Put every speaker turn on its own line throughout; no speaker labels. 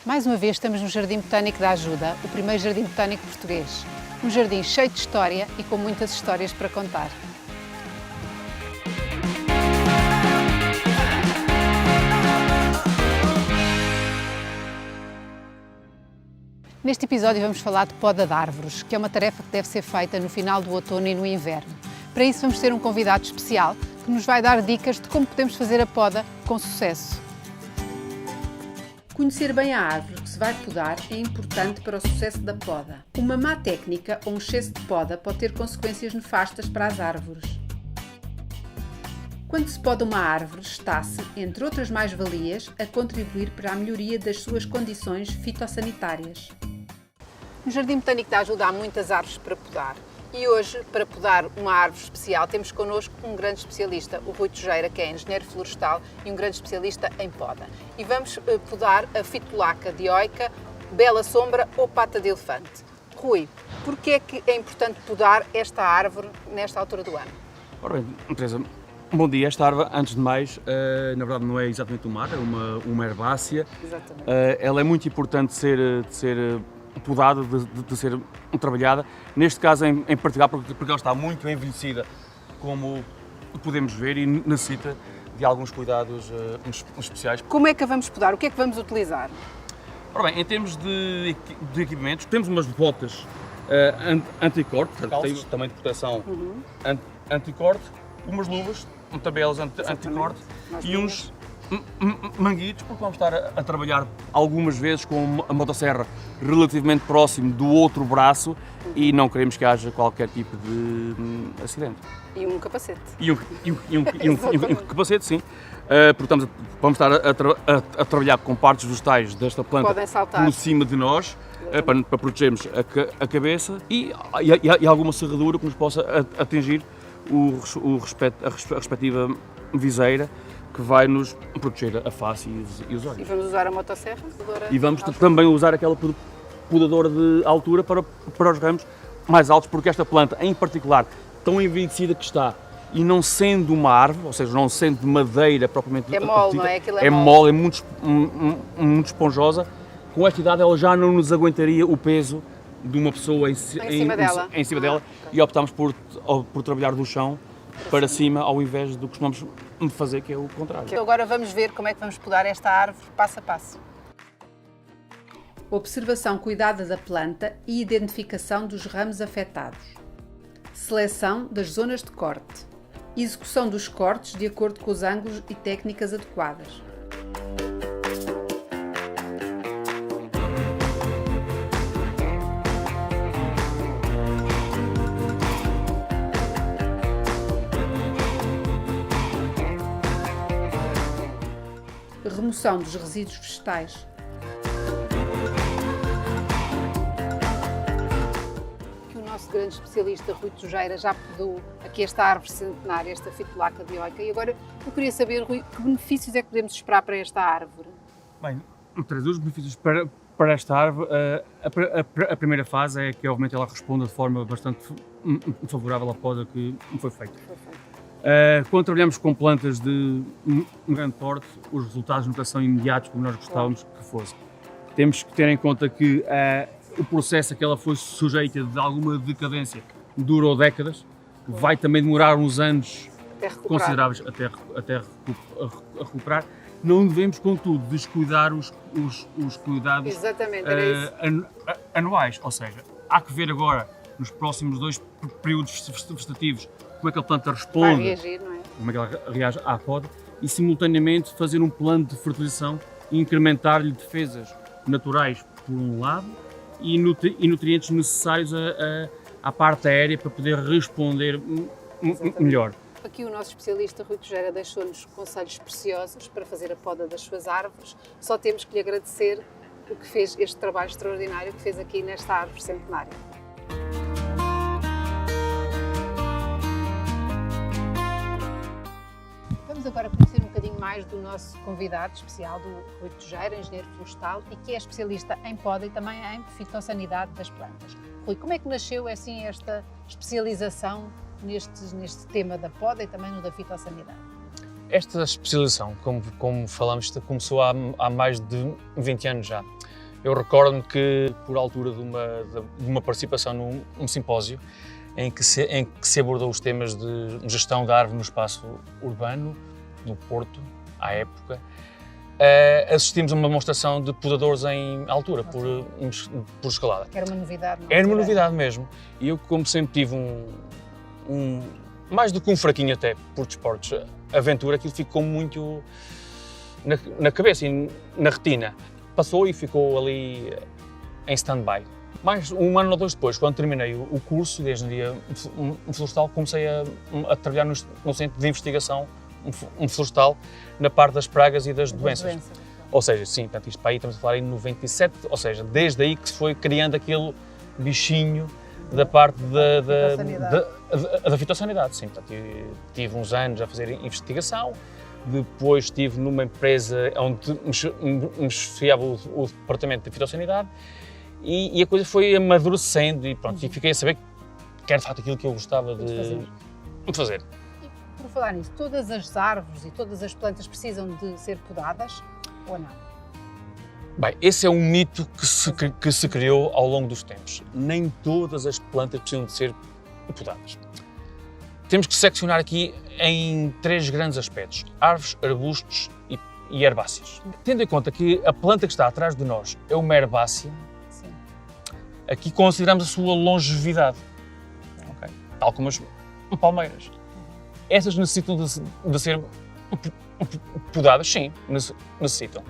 Mais uma vez estamos no Jardim Botânico da Ajuda, o primeiro jardim botânico português. Um jardim cheio de história e com muitas histórias para contar. Neste episódio vamos falar de poda de árvores, que é uma tarefa que deve ser feita no final do outono e no inverno. Para isso vamos ter um convidado especial que nos vai dar dicas de como podemos fazer a poda com sucesso. Conhecer bem a árvore que se vai podar é importante para o sucesso da poda. Uma má técnica ou um excesso de poda pode ter consequências nefastas para as árvores. Quando se poda uma árvore, está-se, entre outras mais-valias, a contribuir para a melhoria das suas condições fitossanitárias. No Jardim Botânico da Ajuda há muitas árvores para podar. E hoje, para podar uma árvore especial, temos connosco um grande especialista, o Rui Tojeira, que é engenheiro florestal e um grande especialista em poda. E vamos podar a Phytolacca dioica, bela sombra ou pata de elefante. Rui, porquê é que é importante podar esta árvore nesta altura do ano?
Ora bem, Teresa, bom dia. Esta árvore, antes de mais, na verdade não é exatamente uma árvore, é uma herbácea.
Exatamente.
Ela é muito importante de ser podada, de ser trabalhada, neste caso em particular porque ela está muito envelhecida, como podemos ver, e necessita de alguns cuidados especiais.
Como é que a vamos podar? O que é que vamos utilizar?
Ora bem, em termos de equipamentos, temos umas botas anti-corte, têm também de proteção anti-corte, umas luvas, tabelas anti-corte e uns manguitos, porque vamos estar a trabalhar algumas vezes com a motosserra relativamente próximo do outro braço e não queremos que haja qualquer tipo de acidente.
E um capacete.
E um capacete, sim. Porque vamos estar a trabalhar com partes vegetais desta planta por cima de nós, para protegermos a cabeça e alguma serradura que nos possa atingir a respectiva viseira, que vai nos proteger a face e os olhos.
E vamos usar a motosserra?
E vamos também usar aquela podadora de altura para os ramos mais altos, porque esta planta, em particular, tão envelhecida que está, e não sendo uma árvore, ou seja, não sendo de madeira propriamente
é mole, não é? Aquilo
é mole, é muito esponjosa. Com esta idade ela já não nos aguentaria o peso de uma pessoa em cima dela. E optámos por trabalhar do chão para cima, ao invés do que costumamos fazer, que é o contrário.
Então agora vamos ver como é que vamos podar esta árvore passo a passo. Observação cuidada da planta e identificação dos ramos afetados. Seleção das zonas de corte. Execução dos cortes de acordo com os ângulos e técnicas adequadas. Remoção dos resíduos vegetais. Que o nosso grande especialista Rui Tojeira já podou aqui esta árvore centenária, esta Phytolacca dioica, e agora eu queria saber, Rui, que benefícios é que podemos esperar para esta árvore?
Bem, os benefícios para esta árvore, a primeira fase é que obviamente ela responde de forma bastante favorável à poda que foi feita. Quando trabalhamos com plantas de um grande porte, os resultados nunca são imediatos como nós gostávamos que fosse. Temos que ter em conta que o processo a que ela foi sujeita de alguma decadência durou décadas, vai também demorar uns anos consideráveis até recuperar. Não devemos, contudo, descuidar os cuidados anuais, ou seja, há que ver agora, nos próximos 2 períodos vegetativos, como é que a planta responde,
vai reagir, não é?
Como é que ela reage à poda, e simultaneamente fazer um plano de fertilização e incrementar-lhe defesas naturais por um lado e nutrientes necessários à parte aérea para poder responder melhor.
Aqui o nosso especialista Rui Tojeira deixou-nos conselhos preciosos para fazer a poda das suas árvores. Só temos que lhe agradecer o que fez, este trabalho extraordinário que fez aqui nesta árvore centenária. Vamos agora conhecer um bocadinho mais do nosso convidado especial, do Rui Tojeira, engenheiro florestal, e que é especialista em poda e também em fitossanidade das plantas. Rui, como é que nasceu assim esta especialização neste tema da poda e também no da fitossanidade?
Esta especialização, como falamos, começou há mais de 20 anos já. Eu recordo-me que, por altura de uma participação num simpósio, em que se abordou os temas de gestão da árvore no espaço urbano, no Porto, à época, assistimos a uma demonstração de podadores em altura, por escalada.
Era uma novidade, não é?
Era uma novidade mesmo. E eu, como sempre tive mais do que um fraquinho até por desportos, aventura, aquilo ficou muito na cabeça e na retina. Passou e ficou ali em stand-by. Mais um ano ou dois depois, quando terminei o curso de Engenharia Florestal, comecei a trabalhar no Centro de Investigação Florestal, na parte das pragas e das doenças. Ou seja, sim, portanto, isto para aí estamos a falar em 97, ou seja, desde aí que se foi criando aquele bichinho da parte da fitossanidade. Sim, portanto, tive uns anos a fazer investigação, depois estive numa empresa onde me chefiava o departamento de fitossanidade e a coisa foi amadurecendo e pronto, e fiquei a saber que era de facto aquilo que eu gostava de fazer.
E por falar nisso, todas as árvores e todas as plantas precisam de ser podadas ou não?
Bem, esse é um mito que se criou ao longo dos tempos. Nem todas as plantas precisam de ser podadas. Temos que seccionar aqui em três grandes aspectos: árvores, arbustos e herbáceas. Tendo em conta que a planta que está atrás de nós é uma herbácea,
Sim.
aqui consideramos a sua longevidade, okay? Tal como as palmeiras. Essas necessitam de ser podadas? Sim, necessitam.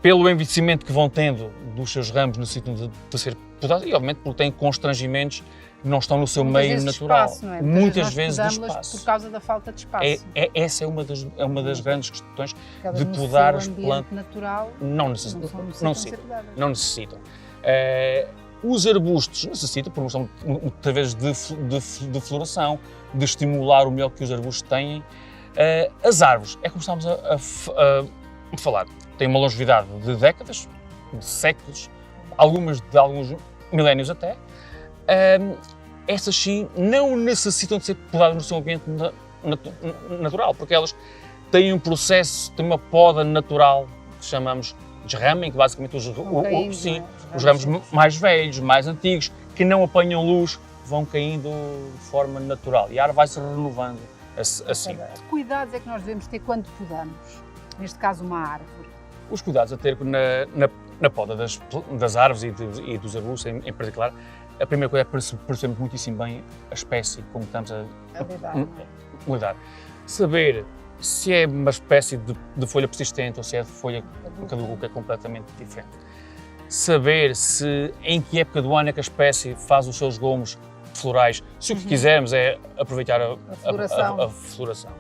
Pelo envelhecimento que vão tendo dos seus ramos, necessitam de ser podadas e, obviamente, porque têm constrangimentos que não estão no seu meio natural.
Espaço, não é?
Muitas vezes do espaço.
Por causa da falta de espaço.
Essa é uma das grandes questões
Elas
de podar as
plantas.
plantas.
Natural,
Não necessitam. Os arbustos necessitam, por uma questão muitas vezes de floração, de estimular o melhor que os arbustos têm. As árvores, é como estamos a falar, têm uma longevidade de décadas, de séculos, alguns milénios até. Essas sim não necessitam de ser podadas no seu ambiente natural, porque elas têm um processo, têm uma poda natural que chamamos de desramem, que basicamente os ramos mais velhos, mais antigos, que não apanham luz, vão caindo de forma natural e a árvore vai se renovando assim.
Que cuidados é que nós devemos ter quando podamos? Neste caso, uma árvore.
Os cuidados a ter na poda das árvores e dos arbustos em particular, a primeira coisa é percebermos muitíssimo bem a espécie como estamos a lidar. Saber se é uma espécie de folha persistente ou se é de folha caduca, que é completamente diferente. Saber em que época do ano é que a espécie faz os seus gomos florais, se o que quisermos é aproveitar a floração.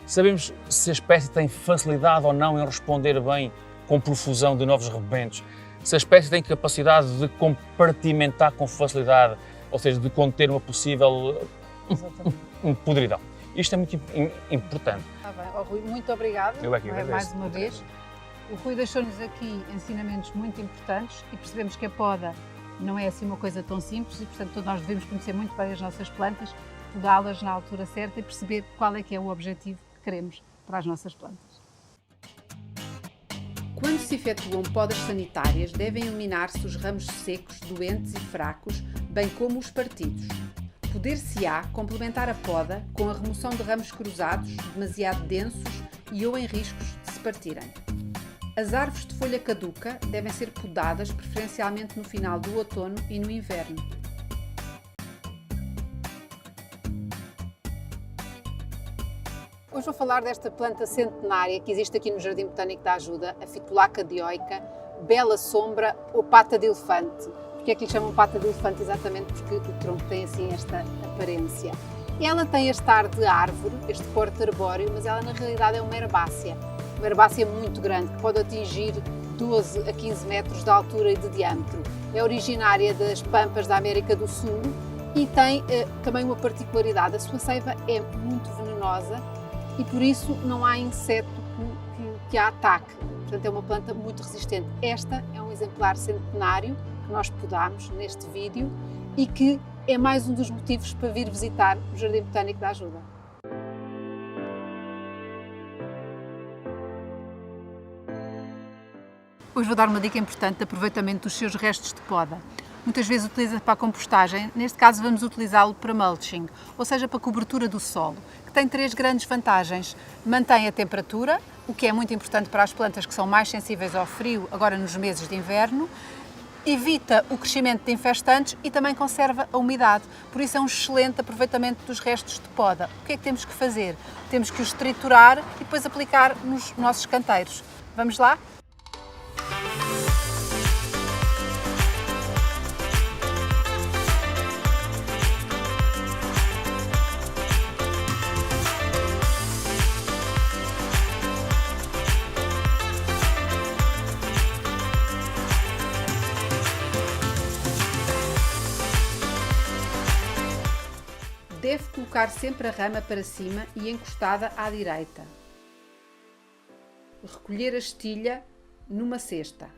Sabemos se a espécie tem facilidade ou não em responder bem com profusão de novos rebentos, se a espécie tem capacidade de compartimentar com facilidade, ou seja, de conter uma possível podridão. Isto é muito importante.
Está bem. Oh, Rui, muito obrigada.
Eu é que agradeço.
Mais uma vez. O Rui deixou-nos aqui ensinamentos muito importantes e percebemos que a poda não é assim uma coisa tão simples e, portanto, todos nós devemos conhecer muito bem as nossas plantas, podá-las na altura certa e perceber qual é que é o objetivo que queremos para as nossas plantas. Quando se efetuam podas sanitárias, devem eliminar-se os ramos secos, doentes e fracos, bem como os partidos. Poder-se-á complementar a poda com a remoção de ramos cruzados, demasiado densos e ou em riscos de se partirem. As árvores de folha caduca devem ser podadas preferencialmente no final do outono e no inverno. Hoje vou falar desta planta centenária que existe aqui no Jardim Botânico da Ajuda, a Fitulaca dioica, bela sombra ou pata de elefante. Porquê é que lhe chamam pata de elefante? Exatamente porque o tronco tem assim esta aparência. Ela tem este ar de árvore, este porte arbóreo, mas ela na realidade é uma herbácea muito grande, que pode atingir 12 a 15 metros de altura e de diâmetro. É originária das pampas da América do Sul e tem também uma particularidade: a sua seiva é muito venenosa e por isso não há inseto que a ataque. Portanto, é uma planta muito resistente. Esta é um exemplar centenário que nós podamos neste vídeo e que é mais um dos motivos para vir visitar o Jardim Botânico da Ajuda. Hoje vou dar uma dica importante de aproveitamento dos seus restos de poda. Muitas vezes utiliza para a compostagem, neste caso vamos utilizá-lo para mulching, ou seja, para a cobertura do solo, que tem 3 grandes vantagens. Mantém a temperatura, o que é muito importante para as plantas que são mais sensíveis ao frio, agora nos meses de inverno, evita o crescimento de infestantes e também conserva a umidade. Por isso é um excelente aproveitamento dos restos de poda. O que é que temos que fazer? Temos que os triturar e depois aplicar nos nossos canteiros. Vamos lá? Deve colocar sempre a rama para cima e encostada à direita. Recolher a estilha numa cesta.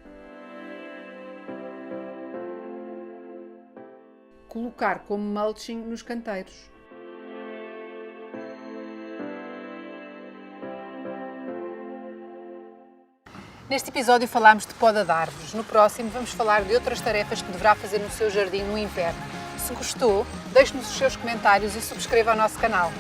Colocar como mulching nos canteiros. Neste episódio falámos de poda de árvores. No próximo vamos falar de outras tarefas que deverá fazer no seu jardim no inverno. Se gostou, deixe-nos os seus comentários e subscreva o nosso canal.